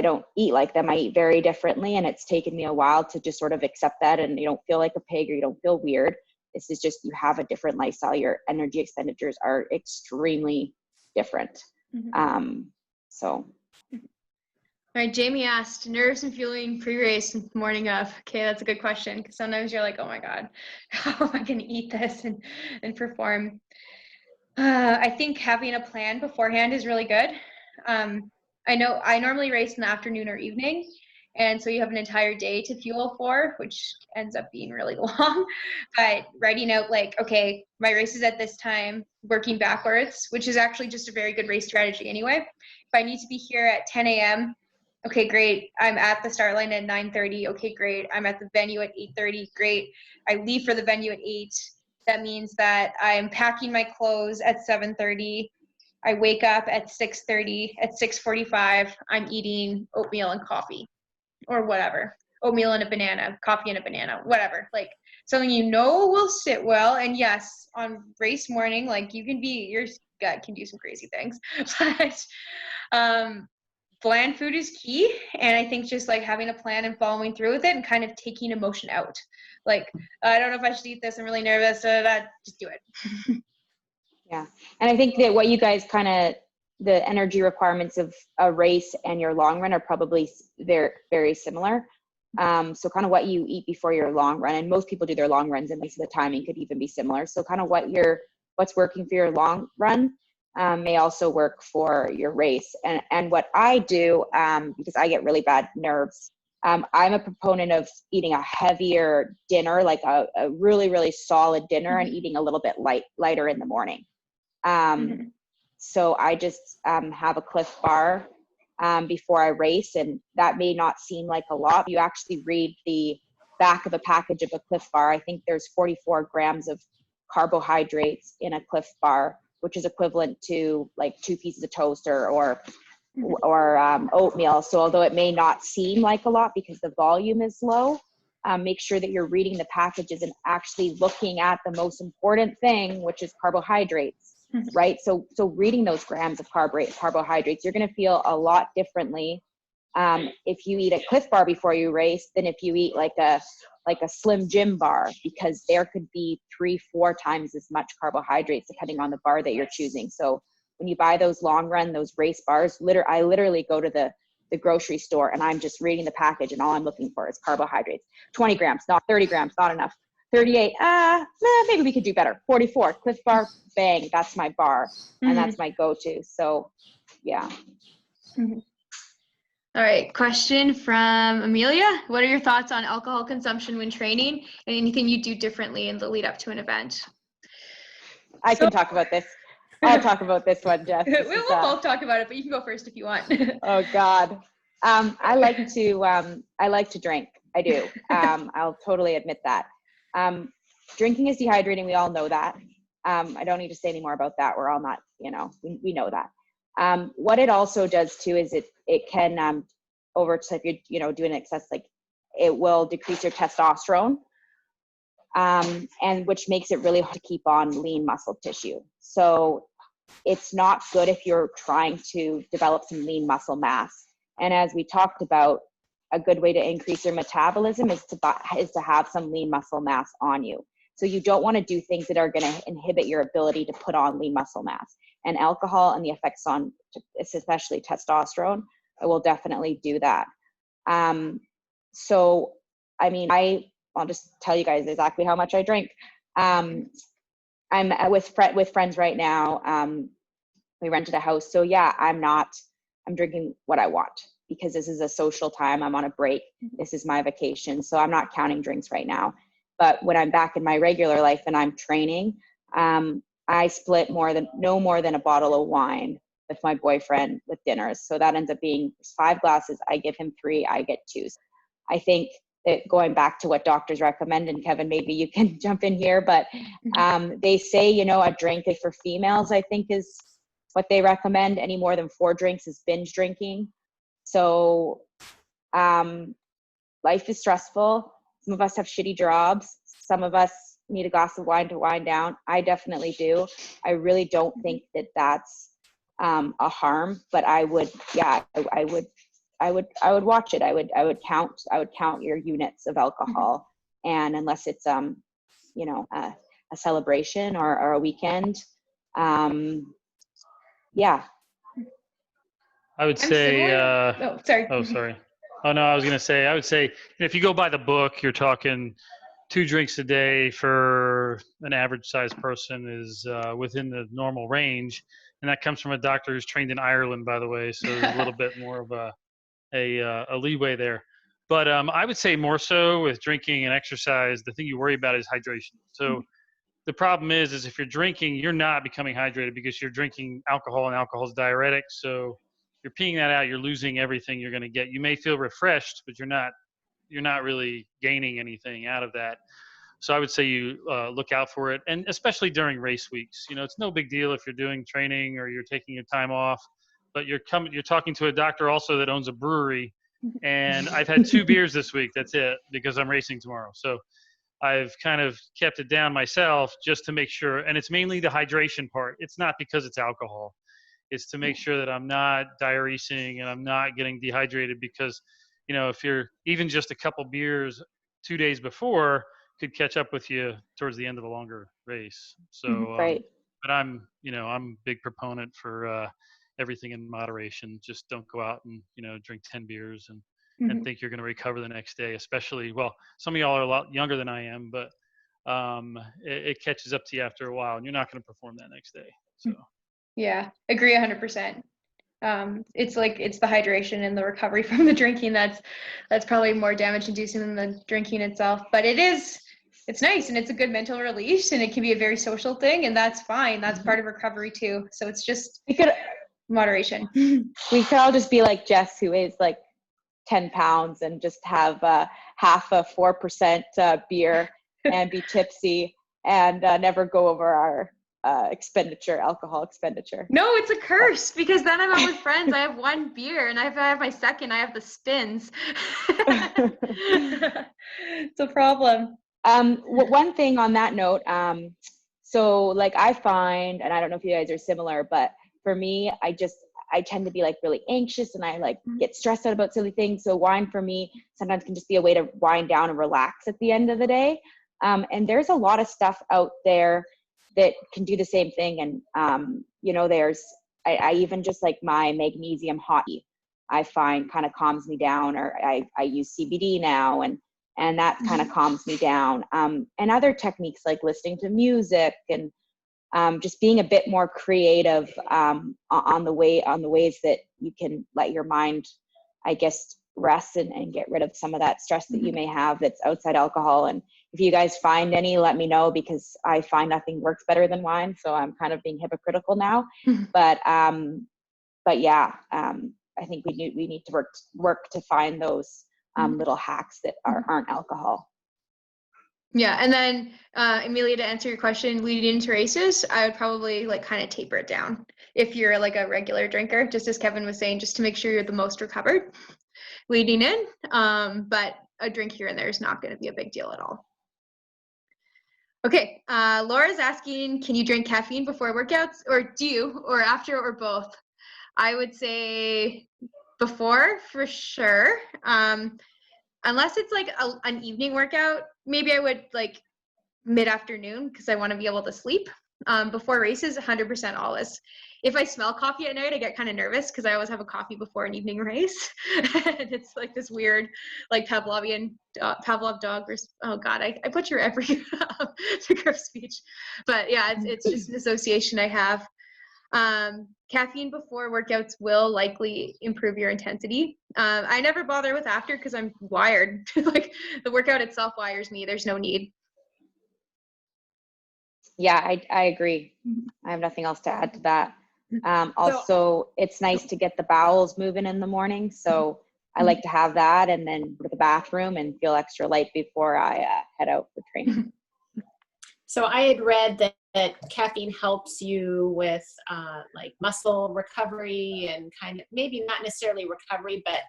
don't eat like them. I eat very differently. And it's taken me a while to just sort of accept that. And you don't feel like a pig, or you don't feel weird. This is just, you have a different lifestyle. Your energy expenditures are extremely different. Mm-hmm. So. All right, Jamie asked, nerves and fueling pre-race morning of. Okay, that's a good question, because sometimes you're like, oh my God, how am I going to eat this and perform? I think having a plan beforehand is really good. I know I normally race in the afternoon or evening, and so you have an entire day to fuel for, which ends up being really long. But writing out like, okay, my race is at this time, working backwards, which is actually just a very good race strategy anyway. If I need to be here at 10 a.m., okay, great. I'm at the start line at 9:30. Okay, great. I'm at the venue at 8:30. Great. I leave for the venue at 8. That means that I'm packing my clothes at 7:30. I wake up at 6:30. At 6:45, I'm eating oatmeal and coffee, or whatever. Oatmeal and a banana, coffee and a banana, whatever. Like something you know will sit well. And yes, on race morning, like your gut can do some crazy things. But bland food is key. And I think just like having a plan and following through with it, and kind of taking emotion out. Like, I don't know if I should eat this. I'm really nervous. Just do it. Yeah. And I think that what you guys kind of the energy requirements of a race and your long run are probably very, very similar. So kind of what you eat before your long run, and most people do their long runs, and so the timing could even be similar. So kind of what's working for your long run may also work for your race. And what I do, because I get really bad nerves, I'm a proponent of eating a heavier dinner, like a really, really solid dinner, and eating a little bit lighter in the morning. So I just have a Cliff Bar before I race, and that may not seem like a lot. You actually read the back of a package of a Cliff Bar. I think there's 44 grams of carbohydrates in a Cliff Bar, which is equivalent to like 2 pieces of toast or oatmeal. So although it may not seem like a lot because the volume is low, make sure that you're reading the packages and actually looking at the most important thing, which is carbohydrates. Right. So reading those grams of carbohydrates, you're going to feel a lot differently if you eat a Cliff Bar before you race than if you eat like a Slim Jim bar, because there could be 3-4 times as much carbohydrates depending on the bar that you're choosing. So when you buy those long run, those race bars, I literally go to the grocery store and I'm just reading the package, and all I'm looking for is carbohydrates. 20 grams, not 30 grams, not enough. 38, maybe we could do better. 44, Cliff Bar, bang, that's my bar, and that's my go-to. So, yeah. All right, question from Amelia. What are your thoughts on alcohol consumption when training, and anything you do differently in the lead up to an event? I can talk about this. I'll talk about this one, Jess. We'll both talk about it, but you can go first if you want. Oh God. I like to drink. I do. I'll totally admit that. Drinking is dehydrating. We all know that. I don't need to say any more about that. We're all not, we know that. What it also does too is it can so if you're doing excess, like it will decrease your testosterone, and which makes it really hard to keep on lean muscle tissue. So it's not good if you're trying to develop some lean muscle mass. And as we talked about, a good way to increase your metabolism is to have some lean muscle mass on you. So you don't want to do things that are going to inhibit your ability to put on lean muscle mass. And alcohol and the effects on, especially testosterone, will definitely do that. So, I mean, I'll just tell you guys exactly how much I drink. I'm with friends right now. We rented a house. So yeah, I'm drinking what I want because this is a social time. I'm on a break. This is my vacation. So I'm not counting drinks right now. But when I'm back in my regular life and I'm training, I split no more than a bottle of wine with my boyfriend with dinners. So that ends up being 5 glasses. I give him 3, I get 2. I think that going back to what doctors recommend, and Kevin, maybe you can jump in here, but they say, a drink is for females, I think is what they recommend. Any more than 4 drinks is binge drinking. So life is stressful. Some of us have shitty jobs. Some of us need a glass of wine to wind down. I definitely do. I really don't think that that's a harm, but I would watch it. I would count your units of alcohol, and unless it's a celebration or a weekend, yeah. I would say. Sorry. Oh, sorry. Oh no, I was gonna say. I would say if you go by the book, you're talking 2 drinks a day for an average sized person is within the normal range, and that comes from a doctor who's trained in Ireland, by the way. So there's a little bit more of a leeway there. But I would say more so with drinking and exercise, the thing you worry about is hydration. So the problem is if you're drinking, you're not becoming hydrated because you're drinking alcohol, and alcohol is diuretic. So you're peeing that out, you're losing everything you're going to get. You may feel refreshed, but you're not really gaining anything out of that. So I would say you look out for it, and especially during race weeks. It's no big deal if you're doing training or you're taking your time off, but you're talking to a doctor also that owns a brewery, and I've had 2 beers this week. That's it, because I'm racing tomorrow. So I've kind of kept it down myself just to make sure, and it's mainly the hydration part. It's not because it's alcohol. It's to make sure that I'm not diuresing and I'm not getting dehydrated, because, if you're even just a couple beers 2 days before could catch up with you towards the end of a longer race. So, Right. but I'm a big proponent for, everything in moderation. Just don't go out and, drink 10 beers and Mhm. think you're going to recover the next day, especially, well, some of y'all are a lot younger than I am, but it catches up to you after a while and you're not going to perform that next day. So Yeah, agree 100%. It's the hydration and the recovery from the drinking that's probably more damage inducing than the drinking itself, but it's nice and it's a good mental release and it can be a very social thing, and that's fine. That's part of recovery too. So it's just moderation. We could all just be like Jess, who is like 10 pounds, and just have half a 4% beer and be tipsy and never go over our alcohol expenditure. No, it's a curse, because then I'm out with friends. I have one beer, and if I have my second, I have the spins. It's a problem. One thing on that note, so like I find, and I don't know if you guys are similar, but for me, I tend to be like really anxious and I like get stressed out about silly things. So wine for me sometimes can just be a way to wind down and relax at the end of the day. And there's a lot of stuff out there that can do the same thing. And, I even just like my magnesium hot tea, I find kind of calms me down, or I use CBD now and that kind of calms me down. And other techniques like listening to music and just being a bit more creative on the ways that you can let your mind, I guess, rest and get rid of some of that stress that you may have that's outside alcohol. And if you guys find any, let me know, because I find nothing works better than wine. So I'm kind of being hypocritical now, but yeah, I think we need to work to find those little hacks that aren't alcohol. Yeah, and then Amelia, to answer your question, leading into races, I would probably like kind of taper it down if you're like a regular drinker, just as Kevin was saying, just to make sure you're the most recovered leading in. But a drink here and there is not going to be a big deal at all. Okay, Laura's asking, can you drink caffeine before workouts, or after, or both? I would say before for sure. Unless it's like an evening workout, maybe I would like mid-afternoon, because I want to be able to sleep. Before races, 100% always. If I smell coffee at night, I get kind of nervous, because I always have a coffee before an evening race. And it's like this weird, like Pavlov dog. Oh God, I butcher every figure of speech. But yeah, it's just an association I have. Caffeine before workouts will likely improve your intensity. I never bother with after, because I'm wired. Like the workout itself wires me. There's no need. Yeah, I agree. I have nothing else to add to that. Also, it's nice to get the bowels moving in the morning. So I like to have that and then go to the bathroom and feel extra light before I head out for training. So I had read that caffeine helps you with like muscle recovery and kind of maybe not necessarily recovery, but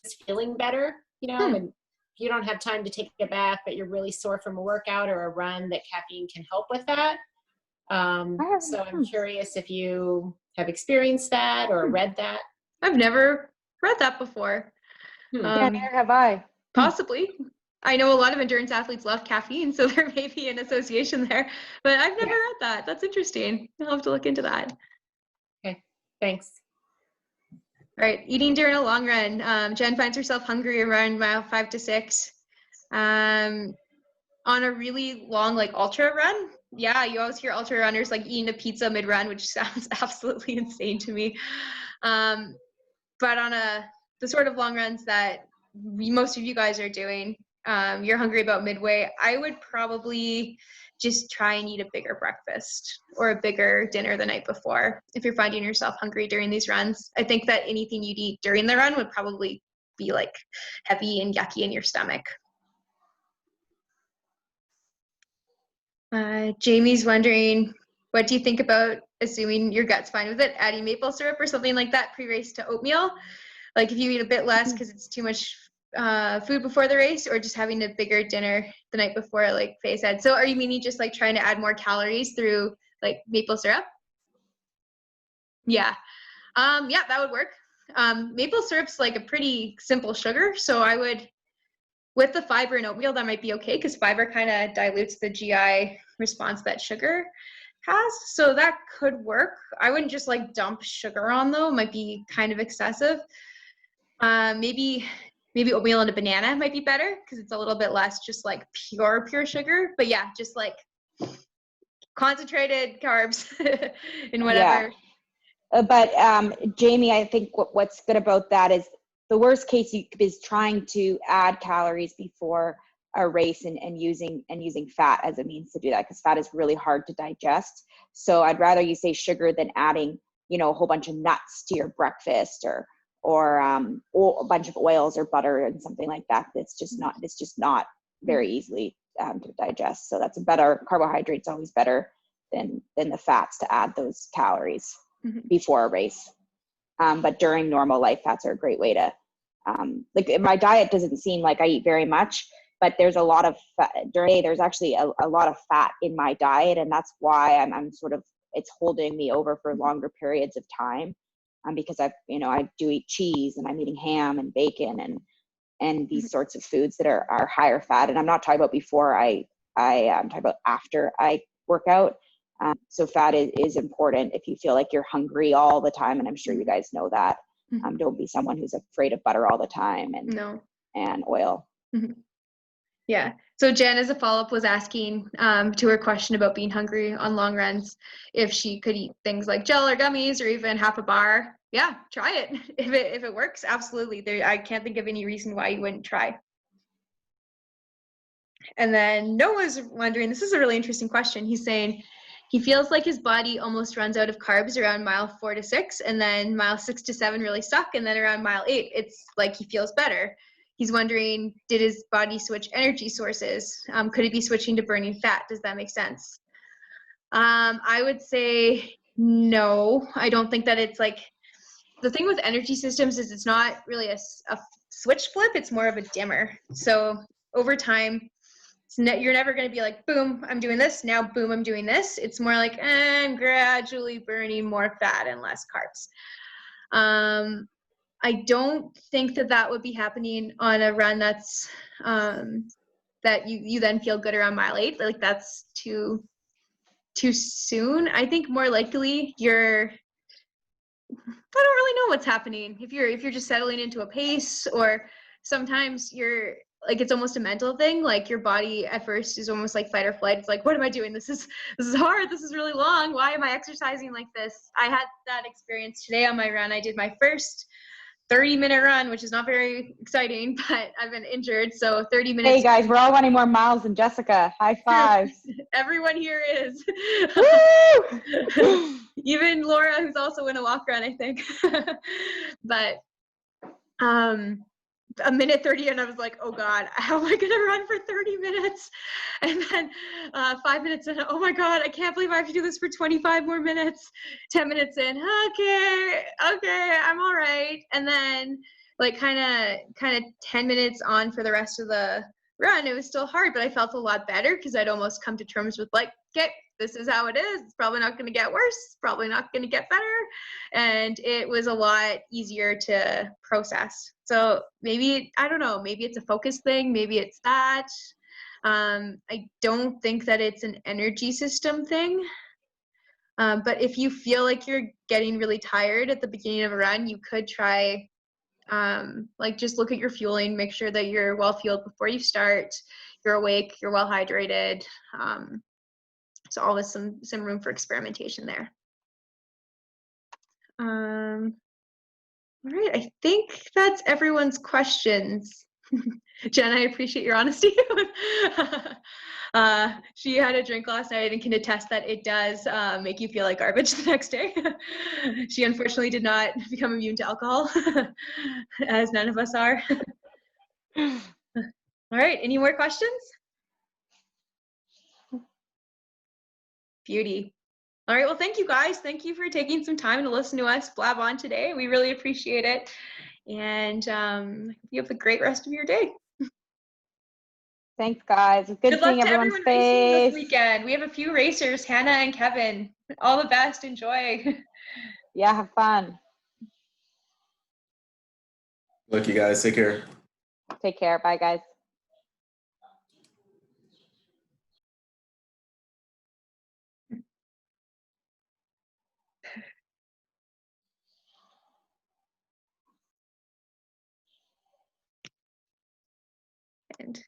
just feeling better, and you don't have time to take a bath, but you're really sore from a workout or a run, that caffeine can help with that. So I'm curious if you have experienced that or read that. I've never read that before. Yeah, neither have I. Possibly. I know a lot of endurance athletes love caffeine, so there may be an association there, but I've never read that. That's interesting. I'll have to look into that. Okay, thanks. All right, eating during a long run. Jen finds herself hungry around mile 5 to 6. On a really long, like ultra run, yeah, you always hear ultra runners like eating a pizza mid-run, which sounds absolutely insane to me. But on the sort of long runs that most of you guys are doing, you're hungry about midway, I would probably just try and eat a bigger breakfast or a bigger dinner the night before if you're finding yourself hungry during these runs. I think that anything you'd eat during the run would probably be like heavy and yucky in your stomach. Jamie's wondering, what do you think about, assuming your gut's fine with it, adding maple syrup or something like that pre-race to oatmeal? Like if you eat a bit less because it's too much food before the race, or just having a bigger dinner the night before, like Faye said. So are you meaning just like trying to add more calories through like maple syrup? Yeah. Yeah, that would work. Maple syrup's like a pretty simple sugar. So I would, with the fiber in oatmeal, that might be okay, because fiber kind of dilutes the GI response to that sugar. has, so that could work. I wouldn't just like dump sugar on though, it might be kind of excessive. Maybe oatmeal and a banana might be better because it's a little bit less just like pure sugar. But yeah, just like concentrated carbs and whatever. Yeah. But Jamie, I think what's good about that is the worst case is trying to add calories before a race and using fat as a means to do that, because fat is really hard to digest. So I'd rather you say sugar than adding, a whole bunch of nuts to your breakfast or a bunch of oils or butter and something like that. It's just not very easily to digest. So that's a better, carbohydrate's always better than the fats to add those calories before a race. But during normal life, fats are a great way to, like my diet doesn't seem like I eat very much, but there's a lot of fat during, there's actually a lot of fat in my diet. And that's why I'm sort of, it's holding me over for longer periods of time. Because I do eat cheese and I'm eating ham and bacon and these sorts of foods that are higher fat. And I'm not talking about before I'm talking about after I work out. So fat is important if you feel like you're hungry all the time. And I'm sure you guys know that. Don't be someone who's afraid of butter all the time and oil. Yeah. So Jen, as a follow-up, was asking to her question about being hungry on long runs, if she could eat things like gel or gummies or even half a bar. Yeah, try it. If it works, absolutely. I can't think of any reason why you wouldn't try. And then Noah's wondering, this is a really interesting question. He's saying he feels like his body almost runs out of carbs around mile 4 to 6, and then mile 6 to 7 really suck, and then around mile 8, it's like he feels better. He's wondering, did his body switch energy sources? Could it be switching to burning fat? Does that make sense? I would say no. I don't think that it's like, the thing with energy systems is it's not really a switch flip, it's more of a dimmer. So over time, you're never going to be like, boom, I'm doing this, now boom, I'm doing this. It's more like, I'm gradually burning more fat and less carbs. I don't think that would be happening on a run that's that you then feel good around mile 8. Like that's too soon. I think more likely I don't really know what's happening. If you're just settling into a pace, or sometimes you're like, it's almost a mental thing. Like your body at first is almost like fight or flight. It's like, what am I doing? This is hard. This is really long. Why am I exercising like this? I had that experience today on my run. I did my first 30-minute run, which is not very exciting, but I've been injured. So 30 minutes. Hey guys, we're all running more miles than Jessica. High fives. Everyone here is. Woo! Even Laura, who's also in a walk run, I think. But a minute 30 and I was like, oh God, how am I going to run for 30 minutes? And then 5 minutes in, oh my God, I can't believe I have to do this for 25 more minutes. 10 minutes in, okay, I'm all right. And then like kind of 10 minutes on for the rest of the run, it was still hard, but I felt a lot better because I'd almost come to terms with like, okay, this is how it is. It's probably not going to get worse. It's probably not going to get better. And it was a lot easier to process. So maybe, I don't know, maybe it's a focus thing. Maybe it's that. I don't think that it's an energy system thing. But if you feel like you're getting really tired at the beginning of a run, you could try, like just look at your fueling, make sure that you're well fueled before you start, you're awake, you're well hydrated. So always some room for experimentation there. All right, I think that's everyone's questions. Jen, I appreciate your honesty. She had a drink last night and can attest that it does make you feel like garbage the next day. She unfortunately did not become immune to alcohol, as none of us are. All right, any more questions? Beauty. All right, well, thank you guys. Thank you for taking some time to listen to us blab on today. We really appreciate it. And you have a great rest of your day. Thanks, guys. It's good seeing everyone's face. This weekend. We have a few racers, Hannah and Kevin. All the best. Enjoy. Yeah, have fun. Look, you guys, take care. Take care. Bye, guys. And